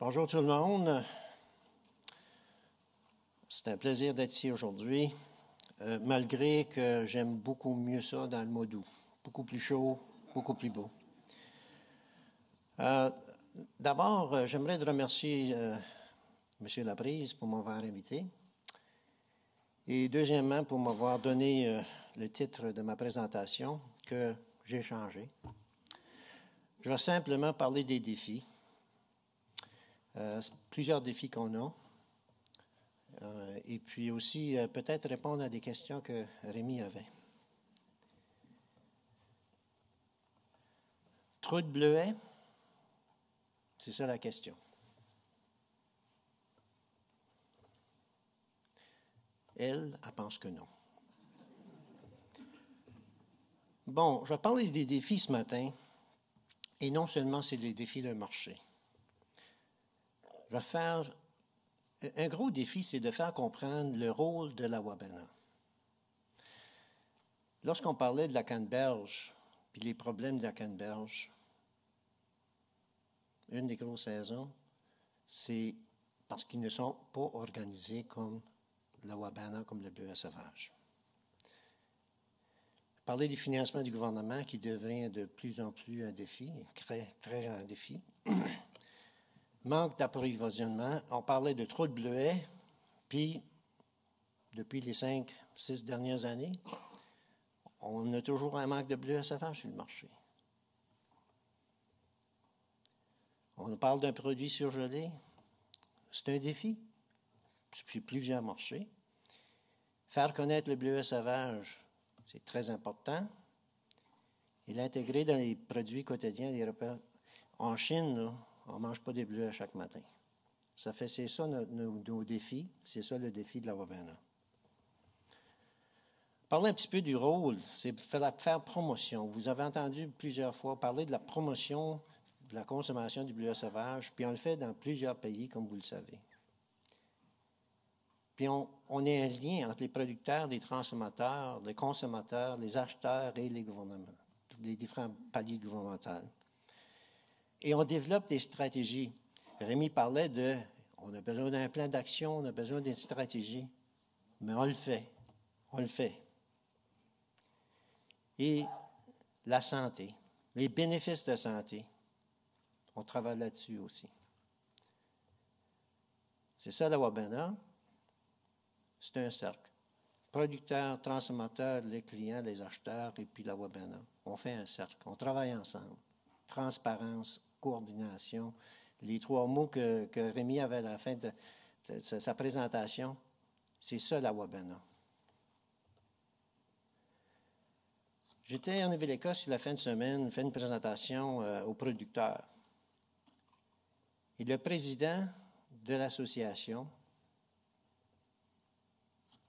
Bonjour tout le monde. C'est un plaisir d'être ici aujourd'hui, malgré que j'aime beaucoup mieux ça dans le mois d'août. Beaucoup plus chaud, beaucoup plus beau. D'abord, j'aimerais remercier M. Laprise pour m'avoir invité. Et deuxièmement, pour m'avoir donné le titre de ma présentation que j'ai changé. Je vais simplement parler des défis. Plusieurs défis qu'on a. Et puis aussi, peut-être répondre à des questions que Rémi avait. Trop de bleuets? C'est ça la question. Elle pense que non. Bon, je vais parler des défis ce matin. Et non seulement c'est les défis d'un marché. Je vais faire... Un gros défi, c'est de faire comprendre le rôle de la Wabana. Lorsqu'on parlait de la canneberge, puis les problèmes de la canneberge, une des grosses raisons, c'est parce qu'ils ne sont pas organisés comme la Wabana, comme le bleuet sauvage. Parler du financement du gouvernement qui devient de plus en plus un défi, très grand défi. Manque d'approvisionnement. On parlait de trop de bleuets, puis depuis les 5-6 dernières années, on a toujours un manque de bleuets sauvages sur le marché. On parle d'un produit surgelé. C'est un défi sur plusieurs marchés. Faire connaître le bleuet sauvage, c'est très important. Et l'intégrer dans les produits quotidiens des repas. En Chine, là, on ne mange pas des bleuets chaque matin. C'est ça nos défis. C'est ça le défi de la Wabana. Parler un petit peu du rôle, c'est faire promotion. Vous avez entendu plusieurs fois parler de la promotion de la consommation du bleuet sauvage, puis on le fait dans plusieurs pays, comme vous le savez. Puis on est un lien entre les producteurs, les transformateurs, les consommateurs, les acheteurs et les gouvernements, les différents paliers gouvernementaux. Et on développe des stratégies. Rémi parlait on a besoin d'un plan d'action, on a besoin d'une stratégie, mais on le fait. On le fait. Et la santé, les bénéfices de santé, on travaille là-dessus aussi. C'est ça la Wabana. C'est un cercle. Producteurs, transformateurs, les clients, les acheteurs et puis la Wabana. On fait un cercle. On travaille ensemble. Transparence, coordination. Les trois mots que Rémi avait à la fin de sa présentation, c'est ça la Wabana. J'étais en Nouvelle-Écosse la fin de semaine, fait une présentation aux producteurs. Et le président de l'association,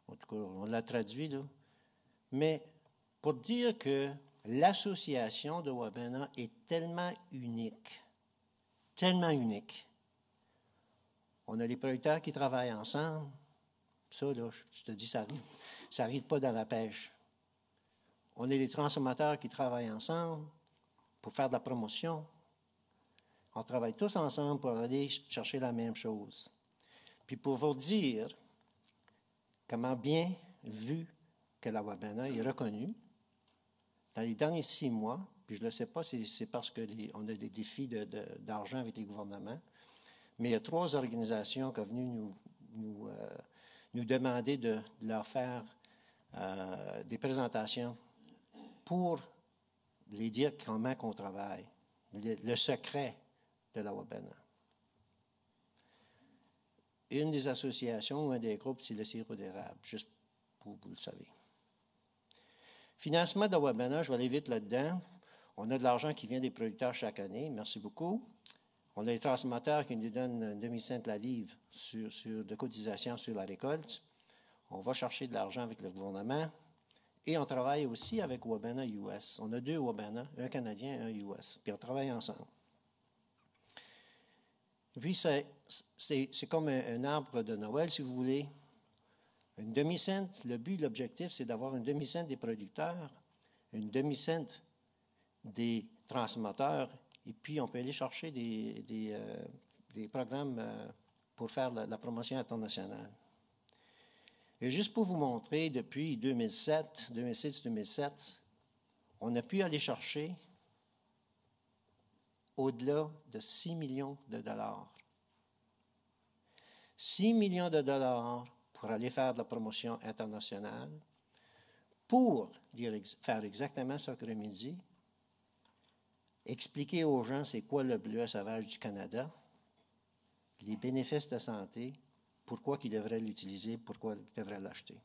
en tout cas, on l'a traduit, là, mais pour dire que l'association de Wabana est tellement unique. On a les producteurs qui travaillent ensemble. Ça, là, je te dis, ça arrive pas dans la pêche. On a les transformateurs qui travaillent ensemble pour faire de la promotion. On travaille tous ensemble pour aller chercher la même chose. Puis pour vous dire comment bien vu que la Wabana est reconnue, dans les derniers 6 mois, puis je ne le sais pas, c'est parce qu'on a des défis d'argent avec les gouvernements, mais il y a 3 organisations qui sont venues nous demander de leur faire des présentations pour les dire comment qu'on travaille, le secret de la Wabana. Une des associations ou un des groupes, c'est le sirop d'érable, juste pour vous le savez. Financement de la Wabana, je vais aller vite là-dedans. On a de l'argent qui vient des producteurs chaque année, merci beaucoup. On a les transformateurs qui nous donnent un demi-cent la livre de cotisation sur la récolte. On va chercher de l'argent avec le gouvernement. Et on travaille aussi avec Wabana US. On a 2 Wabana, un Canadien et un US. Puis on travaille ensemble. Puis c'est comme un arbre de Noël, si vous voulez. Une demi-cent, le but, l'objectif, c'est d'avoir une demi-cent des producteurs, une demi-cent des transformateurs, et puis on peut aller chercher des des programmes pour faire la promotion internationale. Et juste pour vous montrer, depuis 2006-2007, on a pu aller chercher au-delà de 6 millions de dollars. 6 millions de dollars pour aller faire de la promotion internationale, pour faire exactement ce que Rémi dit, expliquer aux gens c'est quoi le bleuet sauvage du Canada, les bénéfices de santé, pourquoi ils devraient l'utiliser, pourquoi ils devraient l'acheter.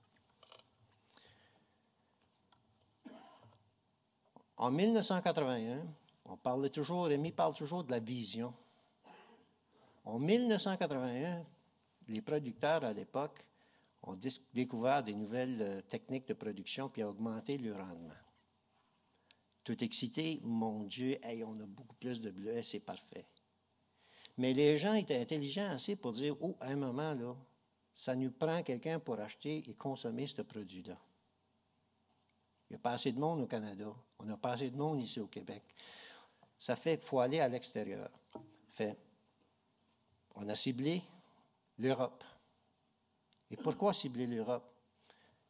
En 1981, Rémi parle toujours de la vision. En 1981, les producteurs à l'époque ont découvert des nouvelles techniques de production puis ont augmenté le rendement. Tout excité, mon Dieu, hey, on a beaucoup plus de bleuets, c'est parfait. Mais les gens étaient intelligents assez pour dire, oh, à un moment, là, ça nous prend quelqu'un pour acheter et consommer ce produit-là. Il n'y a pas assez de monde au Canada. On n'a pas assez de monde ici au Québec. Ça fait qu'il faut aller à l'extérieur. On a ciblé l'Europe. Et pourquoi cibler l'Europe?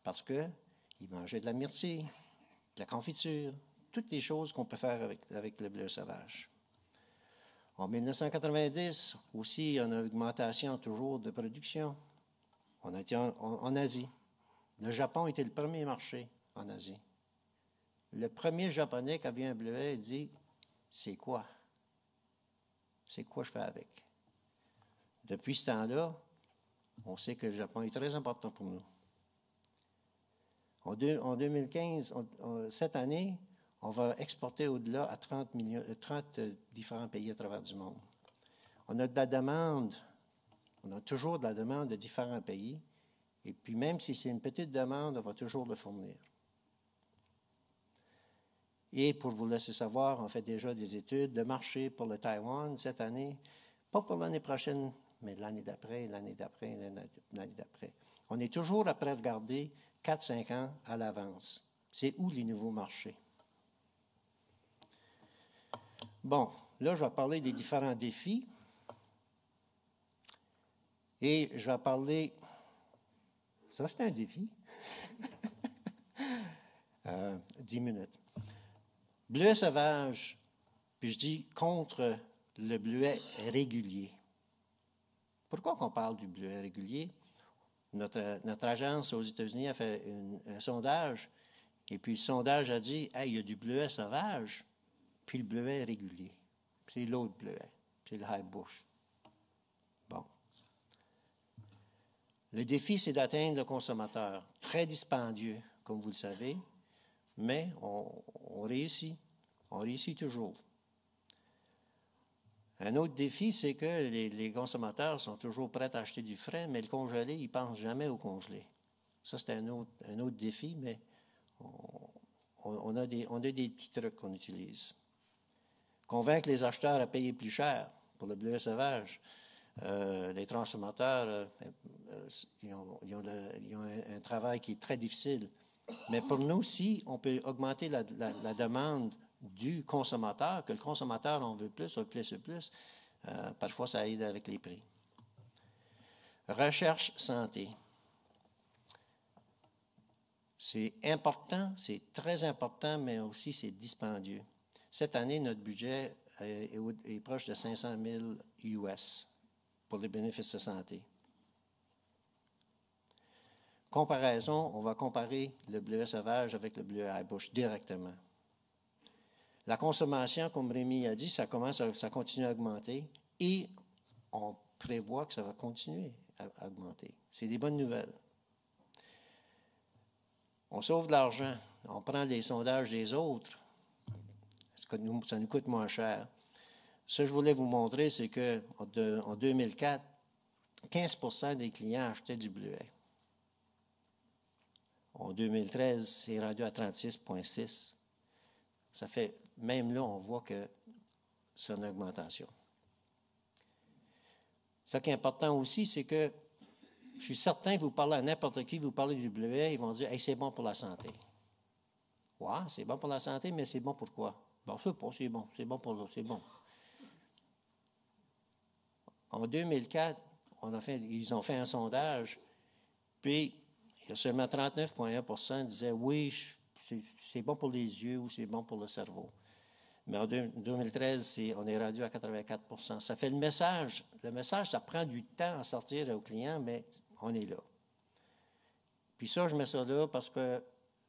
Parce qu'ils mangeaient de la myrtille, de la confiture, toutes les choses qu'on peut faire avec le bleuet sauvage. En 1990, aussi, on a une augmentation toujours de production. On a été en Asie. Le Japon était le premier marché en Asie. Le premier Japonais qui a vu un bleuet, il dit, c'est quoi? C'est quoi je fais avec? Depuis ce temps-là, on sait que le Japon est très important pour nous. En 2015, cette année, on va exporter au-delà à 30 différents pays à travers du monde. On a de la demande, on a toujours de la demande de différents pays, et puis même si c'est une petite demande, on va toujours le fournir. Et pour vous laisser savoir, on fait déjà des études de marché pour le Taïwan cette année, pas pour l'année prochaine, mais l'année d'après, l'année d'après, l'année d'après. On est toujours après regarder 4-5 ans à l'avance. C'est où les nouveaux marchés? Bon, là, je vais parler des différents défis. Et je vais parler... Ça, c'est un défi. 10 minutes. Bleuet sauvage, puis je dis contre le bleuet régulier. Pourquoi qu'on parle du bleuet régulier? Notre agence aux États-Unis a fait un sondage, et puis le sondage a dit, hey, il y a du bleuet sauvage, puis le bleuet régulier. C'est l'autre bleuet, c'est le high bush. Bon. Le défi, c'est d'atteindre le consommateur. Très dispendieux, comme vous le savez, mais on réussit. On réussit toujours. Un autre défi, c'est que les consommateurs sont toujours prêts à acheter du frais, mais le congelé, ils ne pensent jamais au congelé. Ça, c'est un autre défi, mais on a des petits trucs qu'on utilise. Convaincre les acheteurs à payer plus cher pour le bleuet sauvage. Les transformateurs, ils ont un travail qui est très difficile. Mais pour nous aussi, on peut augmenter la demande du consommateur, que le consommateur en veut plus, plus. Parfois, ça aide avec les prix. Recherche santé. C'est important, c'est très important, mais aussi c'est dispendieux. Cette année, notre budget est proche de 500 000 US pour les bénéfices de santé. Comparaison, on va comparer le bleuet sauvage avec le bleuet high bush directement. La consommation, comme Rémi a dit, ça continue à augmenter et on prévoit que ça va continuer à augmenter. C'est des bonnes nouvelles. On sauve de l'argent, on prend les sondages des autres, ça nous coûte moins cher. Ce que je voulais vous montrer, c'est qu'en 2004, 15% des clients achetaient du bleuet. En 2013, c'est rendu à 36,6. Ça fait, même là, on voit que c'est une augmentation. Ce qui est important aussi, c'est que je suis certain que vous parlez à n'importe qui, vous parlez du bleuet, ils vont dire hey, c'est bon pour la santé. Ouais, c'est bon pour la santé, mais c'est bon pour quoi? Bon, je ne sais pas, c'est bon pour l'eau, c'est bon. En 2004, ils ont fait un sondage, puis il y a seulement 39,1 % disaient oui, c'est bon pour les yeux ou c'est bon pour le cerveau. Mais en 2013, on est rendu à 84 %. Ça fait le message. Le message, ça prend du temps à sortir aux clients, mais on est là. Puis ça, je mets ça là parce que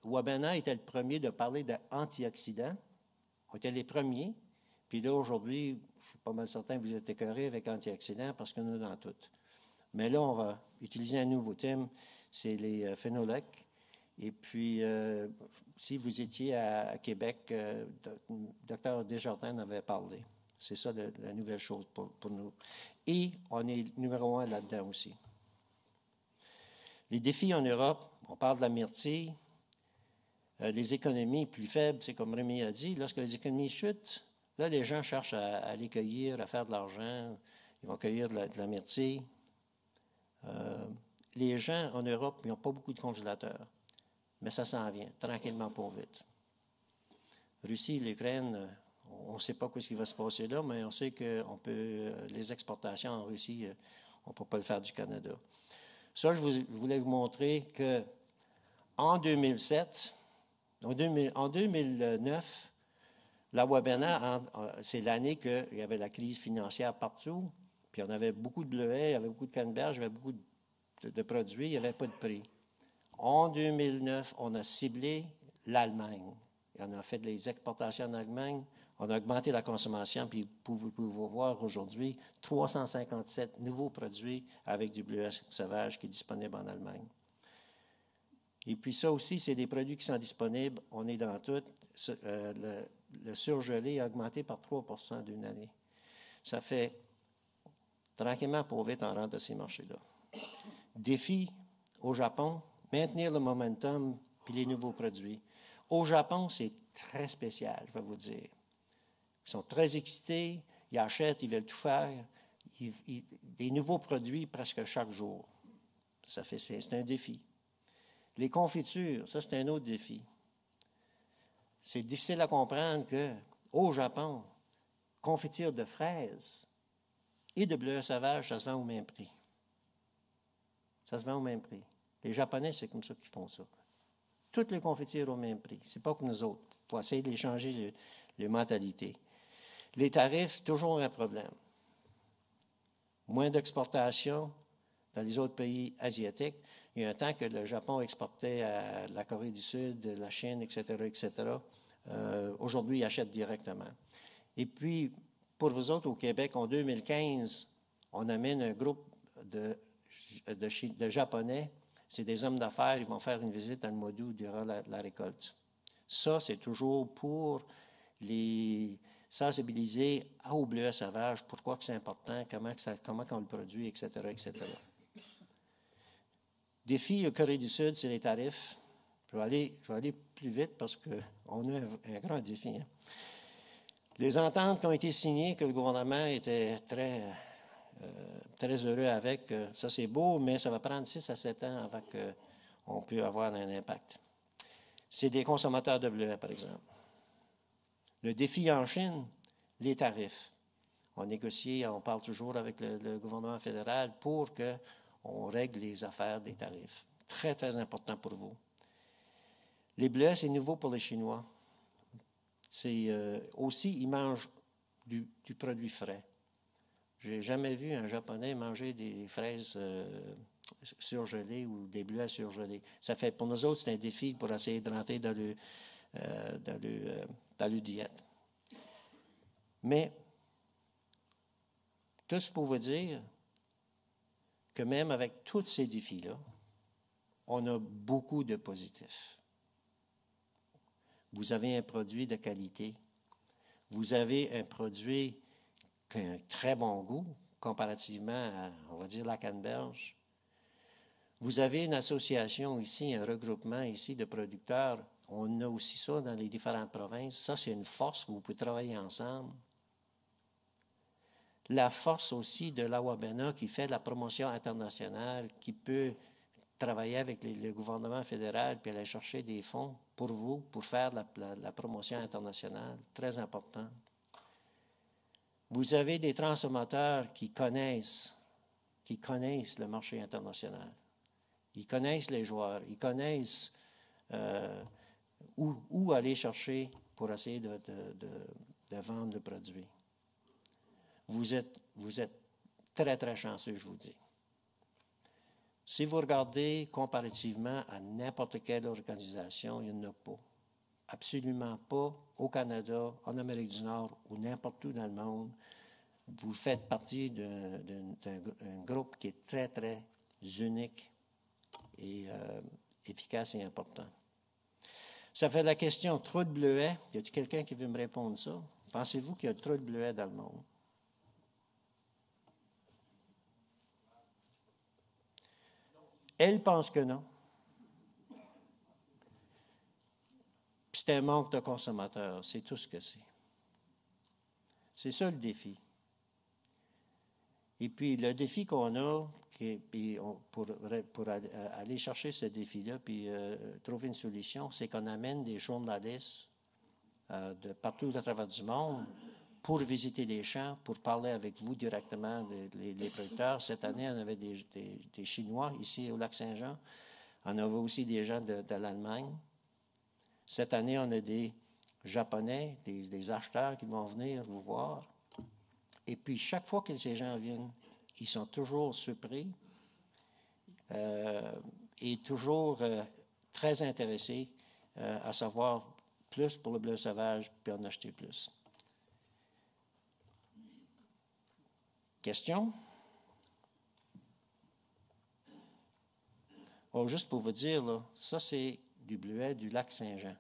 Wabena était le premier de parler d'antioxydants. On était les premiers. Puis là, aujourd'hui, je suis pas mal certain que vous êtes écœurés avec antioxydants parce qu'on est dans tout. Mais là, on va utiliser un nouveau thème, c'est les phénolèques. Et puis, si vous étiez à Québec, Dr Desjardins avait parlé. C'est ça la nouvelle chose pour nous. Et on est numéro 1 là-dedans aussi. Les défis en Europe, on parle de la myrtille. Les économies plus faibles, c'est comme Rémi a dit, lorsque les économies chutent, là, les gens cherchent à aller cueillir, à faire de l'argent. Ils vont cueillir de la myrtille. Les gens en Europe, ils n'ont pas beaucoup de congélateurs. Mais ça s'en vient, tranquillement, pas vite. Russie, l'Ukraine, on ne sait pas ce qui va se passer là, mais on sait que les exportations en Russie, on ne peut pas le faire du Canada. Ça, je voulais vous montrer qu'en 2007, en 2009, la Wabena, c'est l'année qu'il y avait la crise financière partout, puis on avait beaucoup de bleuets, il y avait beaucoup de canneberges, il y avait beaucoup de produits, il n'y avait pas de prix. En 2009, on a ciblé l'Allemagne. On a fait des exportations en Allemagne. On a augmenté la consommation, puis vous pouvez voir aujourd'hui 357 nouveaux produits avec du bleuet sauvage qui est disponible en Allemagne. Et puis ça aussi, c'est des produits qui sont disponibles. On est dans tout. Le surgelé a augmenté par 3 % d'une année. Ça fait tranquillement pour vite en rentre de ces marchés-là. Défi au Japon, maintenir le momentum puis les nouveaux produits. Au Japon, c'est très spécial, je vais vous dire. Ils sont très excités, ils achètent, ils veulent tout faire. Des nouveaux produits presque chaque jour. C'est un défi. Les confitures, ça, c'est un autre défi. C'est difficile à comprendre qu'au Japon, confiture de fraises et de bleuets sauvages, ça se vend au même prix. Ça se vend au même prix. Les Japonais, c'est comme ça qu'ils font ça. Toutes les confitures au même prix. C'est pas comme nous autres. Il faut essayer de changer les mentalités. Les tarifs, toujours un problème. Moins d'exportation dans les autres pays asiatiques. Il y a un temps que le Japon exportait à la Corée du Sud, la Chine, etc., etc. Aujourd'hui, ils achètent directement. Et puis, pour vous autres, au Québec, en 2015, on amène un groupe de Japonais. C'est des hommes d'affaires, ils vont faire une visite dans le mois d'août durant la récolte. Ça, c'est toujours pour les sensibiliser au bleuet sauvage, pourquoi c'est important, comment on le produit, etc., etc. Défi au Corée du Sud, c'est les tarifs. Je vais aller plus vite parce qu'on a un grand défi. Hein. Les ententes qui ont été signées, que le gouvernement était très heureux avec, ça c'est beau, mais ça va prendre 6 à 7 ans avant qu'on puisse avoir un impact. C'est des consommateurs de bleuets, par exemple. Le défi en Chine, les tarifs. On négocie, on parle toujours avec le gouvernement fédéral pour qu'on règle les affaires des tarifs. Très, très important pour vous. Les bleuets, c'est nouveau pour les Chinois. C'est aussi, ils mangent du produit frais. Je n'ai jamais vu un Japonais manger des fraises surgelées ou des bleuets surgelés. Ça fait, pour nous autres, c'est un défi pour essayer de rentrer dans le diète. Mais, tout ce pour vous dire que même avec tous ces défis-là, on a beaucoup de positifs. Vous avez un produit de qualité. Vous avez un produit qui a un très bon goût, comparativement à, on va dire, la canneberge. Vous avez une association ici, un regroupement ici de producteurs. On a aussi ça dans les différentes provinces. Ça, c'est une force, vous pouvez travailler ensemble. La force aussi de la Wabena qui fait de la promotion internationale, qui peut travailler avec le gouvernement fédéral puis aller chercher des fonds pour vous, pour faire la promotion internationale. Très important. Vous avez des transformateurs qui connaissent le marché international. Ils connaissent les joueurs, ils connaissent où aller chercher pour essayer de vendre le produit. Vous êtes très, très chanceux, je vous dis. Si vous regardez comparativement à n'importe quelle organisation, il n'y en a pas. Absolument pas au Canada, en Amérique du Nord ou n'importe où dans le monde. Vous faites partie d'un groupe qui est très, très unique et efficace et important. Ça fait la question trop de bleuets. Y a-t-il quelqu'un qui veut me répondre ça? Pensez-vous qu'il y a trop de bleuets dans le monde? Elle pense que non. Puis c'est un manque de consommateurs, c'est tout ce que c'est. C'est ça le défi. Et puis le défi qu'on a, pour aller chercher ce défi-là, puis trouver une solution, c'est qu'on amène des journalistes de partout à travers du monde pour visiter les champs, pour parler avec vous directement, les producteurs. Cette année, on avait des Chinois ici au Lac-Saint-Jean. On avait aussi des gens de l'Allemagne. Cette année, on a des Japonais, des acheteurs qui vont venir vous voir. Et puis, chaque fois que ces gens viennent, ils sont toujours surpris et toujours très intéressés à savoir plus pour le bleu sauvage, puis en acheter plus. Question? Oh, juste pour vous dire, là, ça, c'est du bleuet du lac Saint-Jean.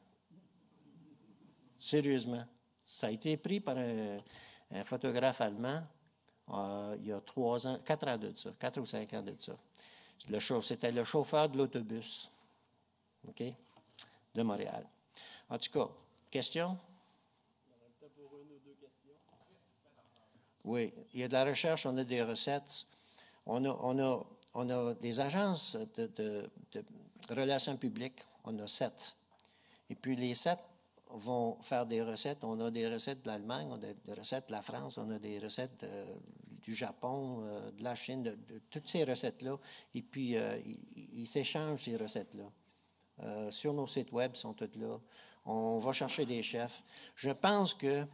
Sérieusement. Ça a été pris par un photographe allemand il y a 4 ans de ça, 4 ou 5 ans de ça. C'était le chauffeur de l'autobus, OK, de Montréal. En tout cas, question? Il y en a peut-être pour une ou deux questions. Oui, il y a de la recherche, on a des recettes. On a des agences de relations publiques, on a 7. Et puis les 7 vont faire des recettes. On a des recettes de l'Allemagne, on a des recettes de la France, on a des recettes du Japon, de la Chine, de toutes ces recettes-là. Et puis, ils s'échangent ces recettes-là. Sur nos sites web, ils sont toutes là. On va chercher des chefs. Je pense que,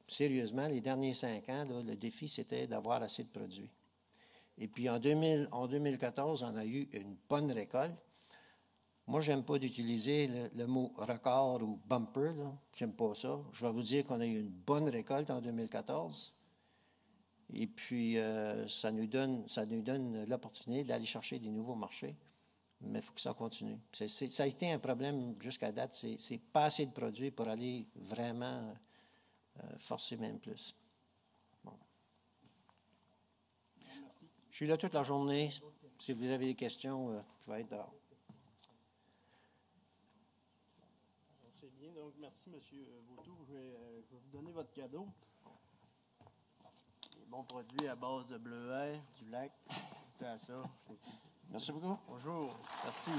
sérieusement, les derniers 5 ans, là, le défi, c'était d'avoir assez de produits. Et puis, en 2014, on a eu une bonne récolte. Moi, je n'aime pas d'utiliser le mot record ou bumper. Je n'aime pas ça. Je vais vous dire qu'on a eu une bonne récolte en 2014. Et puis, ça nous donne l'opportunité d'aller chercher des nouveaux marchés. Mais il faut que ça continue. Ça a été un problème jusqu'à date. C'est pas assez de produits pour aller vraiment forcer même plus. Bon. Je suis là toute la journée. Si vous avez des questions, je vais être dehors. C'est bien, donc merci M. Vautour. Je vais vous donner votre cadeau. Des bons produits à base de bleuets, du lac, tout à ça. Merci beaucoup. Bonjour, merci.